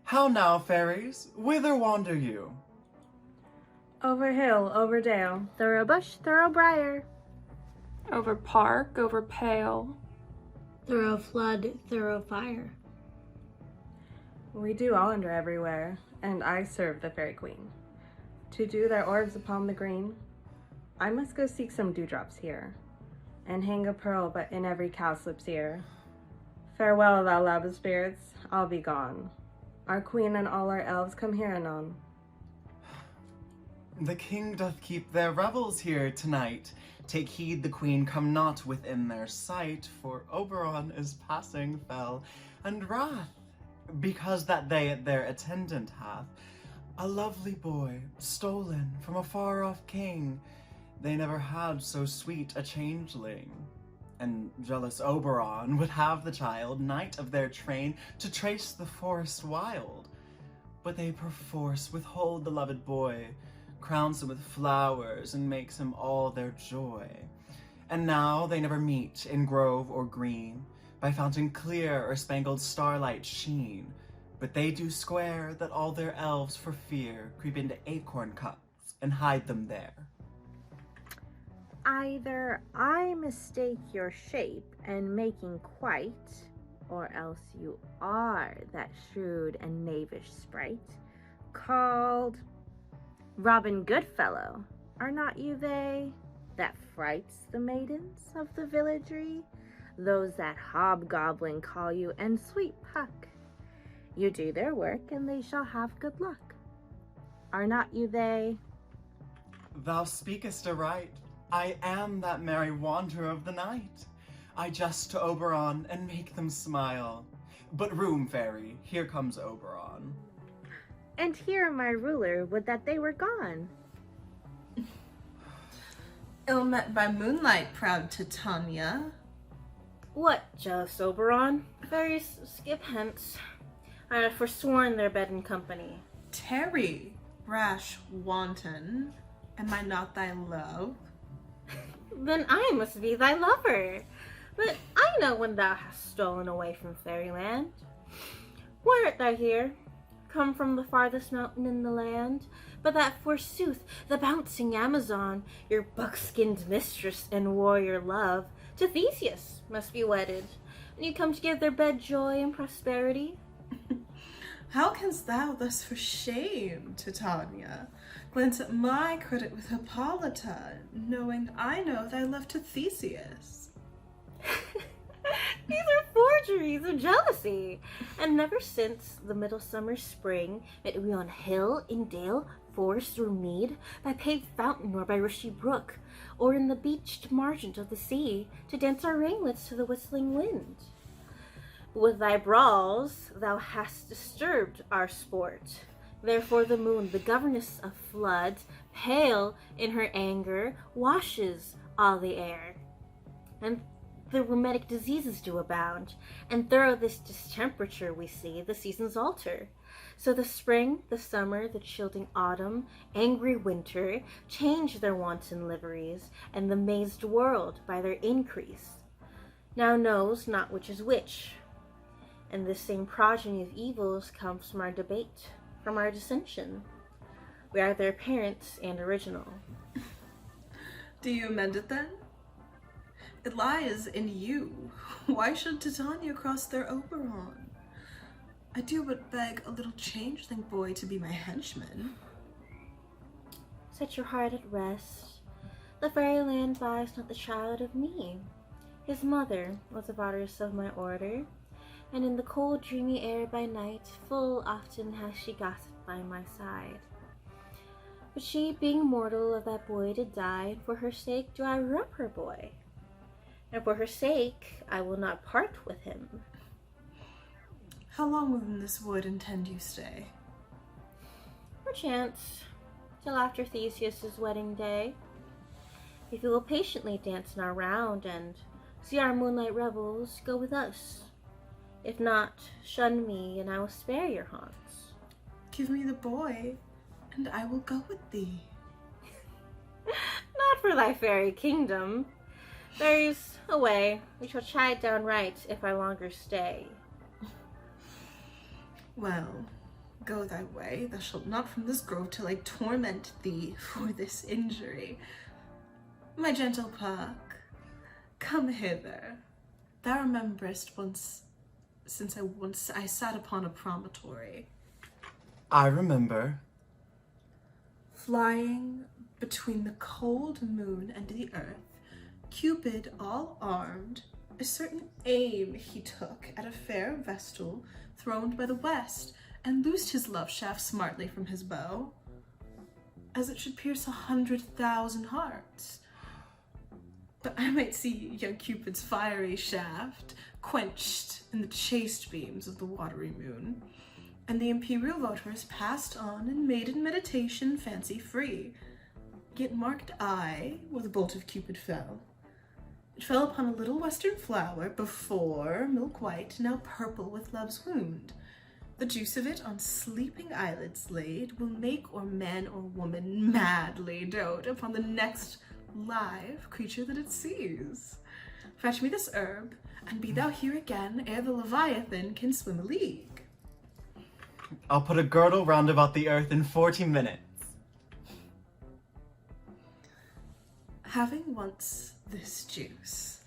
How now, fairies? Whither wander you? Over hill, over dale, thorough bush, thorough briar. Over park, over pale. Thorough flood, thorough fire. We do all under everywhere, and I serve the fairy queen. To do their orbs upon the green, I must go seek some dewdrops here, and hang a pearl but in every cowslip's ear. Farewell, thou love of spirits, I'll be gone. Our queen and all our elves come here anon. The king doth keep their revels here tonight. Take heed the queen come not within their sight, for Oberon is passing fell and wrath, because that they at their attendant hath a lovely boy stolen from a far-off king. They never had so sweet a changeling. And jealous Oberon would have the child, knight of their train, to trace the forest wild. But they perforce withhold the loved boy, crowns him with flowers, and makes him all their joy. And now they never meet in grove or green, by fountain clear or spangled starlight sheen, but they do square that all their elves for fear creep into acorn cups and hide them there. Either I mistake your shape and making quite, or else you are that shrewd and knavish sprite, called Robin Goodfellow. Are not you they, that frights the maidens of the villagery? Those that hobgoblin call you, and sweet Puck. You do their work, and they shall have good luck. Are not you they? Thou speakest aright. I am that merry wanderer of the night. I jest to Oberon and make them smile. But room, fairy, here comes Oberon. And here my ruler would that they were gone. Ill met by moonlight, proud Titania. What, jealous Oberon? Fairies, skip hence. I have forsworn their bed and company. Tarry, rash wanton, am I not thy love? Then I must be thy lover. But I know when thou hast stolen away from fairyland. Why art thou here? Come from the farthest mountain in the land, but that forsooth the bouncing Amazon, your buck-skinned mistress and warrior love, to Theseus must be wedded, and you come to give their bed joy and prosperity. How canst thou thus for shame, Titania, glance at my credit with Hippolyta, knowing I know thy love to Theseus? These are forgeries of jealousy, and never since the middle summer spring met we on hill, in dale, forest, or mead, by paved fountain or by rushy brook, or in the beached margent of the sea, to dance our ringlets to the whistling wind. With thy brawls thou hast disturbed our sport. Therefore the moon, the governess of floods, pale in her anger, washes all the air. And the rheumatic diseases do abound, and through this distemperature we see the seasons alter. So the spring, the summer, the chilling autumn, angry winter, change their wanton liveries, and the mazed world by their increase now knows not which is which. And this same progeny of evils comes from our debate, from our dissension. We are their parents and original. Do you amend it then? It lies in you. Why should Titania cross their Oberon? I do but beg a little changeling boy to be my henchman. Set your heart at rest. The fairyland buys not the child of me. His mother was a goddess of my order, and in the cold dreamy air by night full often has she gossiped by my side. But she, being mortal, of that boy did die, and for her sake do I rub her boy, and for her sake I will not part with him. How long within this wood intend you stay? Perchance till after Theseus's wedding day, if you will patiently dance in our round and see our moonlight revels, go with us. If not, shun me, and I will spare your haunts. Give me the boy, and I will go with thee. Not for thy fairy kingdom. There's a way. We shall chide downright if I longer stay. Well, Go thy way, thou shalt not from this grove till I torment thee for this injury. My gentle Puck, come hither. Thou rememberest once I sat upon a promontory, I remember. flying between the cold moon and the earth, Cupid all armed, a certain aim he took at a fair vestal throned by the west, and loosed his love shaft smartly from his bow, as it should pierce 100,000 hearts. But I might see young Cupid's fiery shaft quenched in the chaste beams of the watery moon, and the imperial voters passed on in maiden meditation fancy free. Yet marked I where the bolt of Cupid fell. It fell upon a little western flower, before milk white, now purple with love's wound. The juice of it on sleeping eyelids laid will make or man or woman madly dote upon the next live creature that it sees. Fetch me this herb, and be thou here again ere the Leviathan can swim a league. I'll put a girdle round about the earth in 40 minutes. Having once this juice,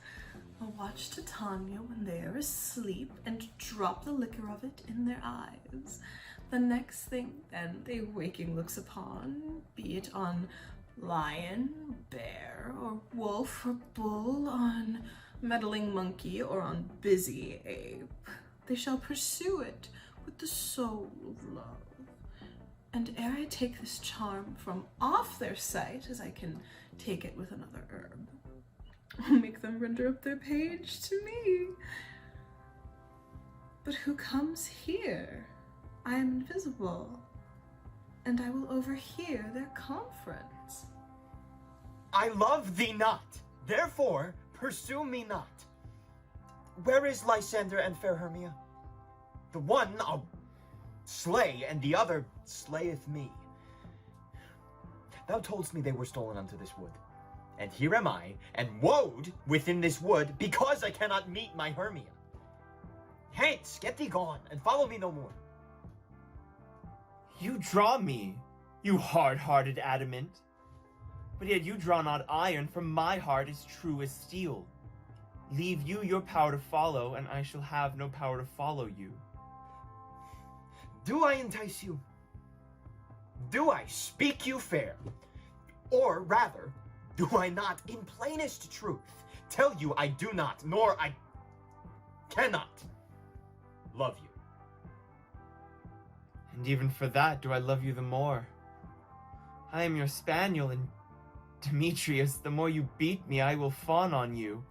I'll watch Titania when they are asleep and drop the liquor of it in their eyes. The next thing then they waking looks upon, be it on lion, bear, or wolf, or bull, on meddling monkey, or on busy ape, they shall pursue it with the soul of love. And ere I take this charm from off their sight, as I can take it with another herb, I'll make them render up their page to me. But who comes here? I am invisible, and I will overhear their conference. I love thee not, therefore pursue me not. Where is Lysander and fair Hermia? The one I'll slay, and the other slayeth me. Thou toldst me they were stolen unto this wood, and here am I, and woed within this wood, because I cannot meet my Hermia. Hence, get thee gone, and follow me no more. You draw me, you hard-hearted adamant. But yet you draw not iron, for my heart is true as steel. Leave you your power to follow, and I shall have no power to follow you. Do I entice you? Do I speak you fair? Or rather, do I not, in plainest truth, tell you I do not, nor I cannot love you? And even for that do I love you the more. I am your spaniel, and Demetrius, the more you beat me, I will fawn on you.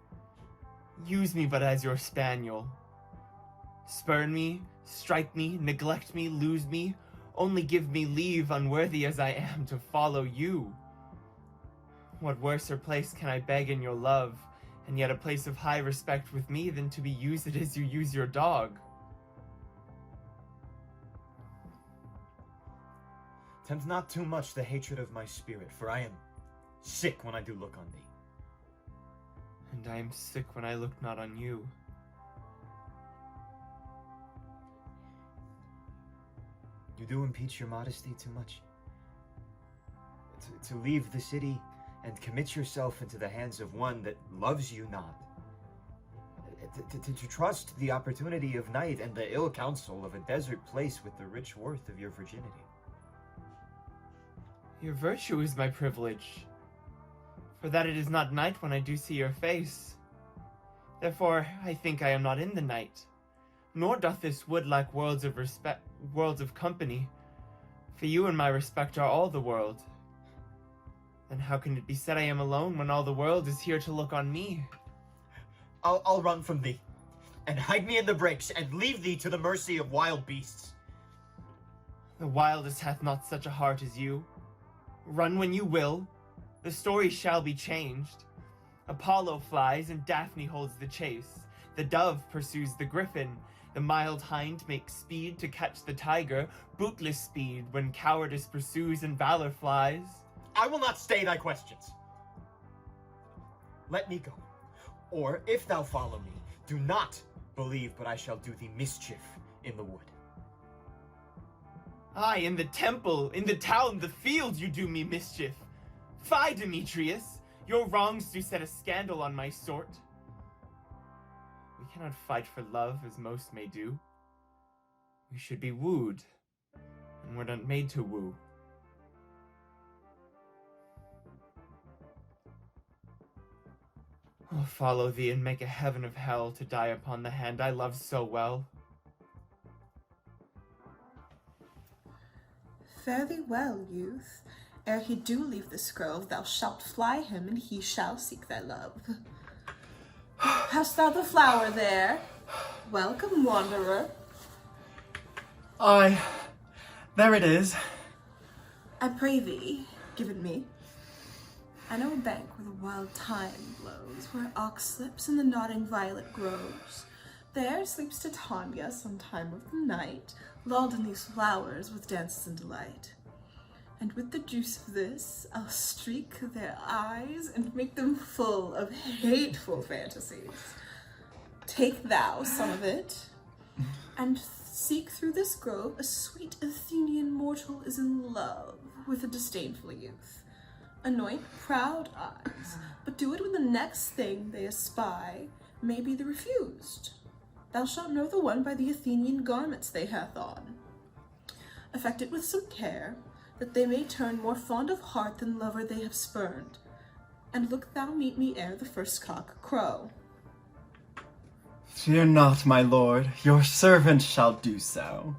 Use me but as your spaniel. Spurn me, strike me, neglect me, lose me, only give me leave, unworthy as I am, to follow you. What worser place can I beg in your love, and yet a place of high respect with me, than to be used as you use your dog? Tempt not too much the hatred of my spirit, for I am sick when I do look on thee. And I am sick when I look not on you. You do impeach your modesty too much. To leave the city and commit yourself into the hands of one that loves you not. To trust the opportunity of night and the ill counsel of a desert place with the rich worth of your virginity. Your virtue is my privilege, for that it is not night when I do see your face. Therefore, I think I am not in the night, nor doth this wood lack worlds of company, for you and my respect are all the world. Then how can it be said I am alone when all the world is here to look on me? I'll run from thee, and hide me in the brakes, and leave thee to the mercy of wild beasts. The wildest hath not such a heart as you. Run when you will, the story shall be changed. Apollo flies and Daphne holds the chase. The dove pursues the griffin. The mild hind makes speed to catch the tiger, bootless speed when cowardice pursues and valor flies. I will not stay thy questions. Let me go. Or, if thou follow me, do not believe but I shall do thee mischief in the wood. Aye, in the temple, in the town, the fields you do me mischief. Fie, Demetrius! Your wrongs do set a scandal on my sort. We cannot fight for love as most may do. We should be wooed, and we're not made to woo. I'll follow thee and make a heaven of hell to die upon the hand I love so well. Fare thee well, youth. Ere he do leave this grove, thou shalt fly him, and he shall seek thy love. Hast thou the flower there? Welcome, wanderer. Aye, there it is. I pray thee, give it me. I know a bank where the wild thyme blows, where ox slips and the nodding violet grows. There sleeps Titania some time of the night, lulled in these flowers with dances and delight. And with the juice of this, I'll streak their eyes and make them full of hateful fantasies. Take thou some of it, and seek through this grove a sweet Athenian mortal is in love with a disdainful youth. Anoint proud eyes, but do it when the next thing they espy may be the refused. Thou shalt know the one by the Athenian garments they hath on. Affect it with some care, that they may turn more fond of heart than lover they have spurned. And look thou meet me ere the first cock crow. Fear not, my lord, your servant shall do so.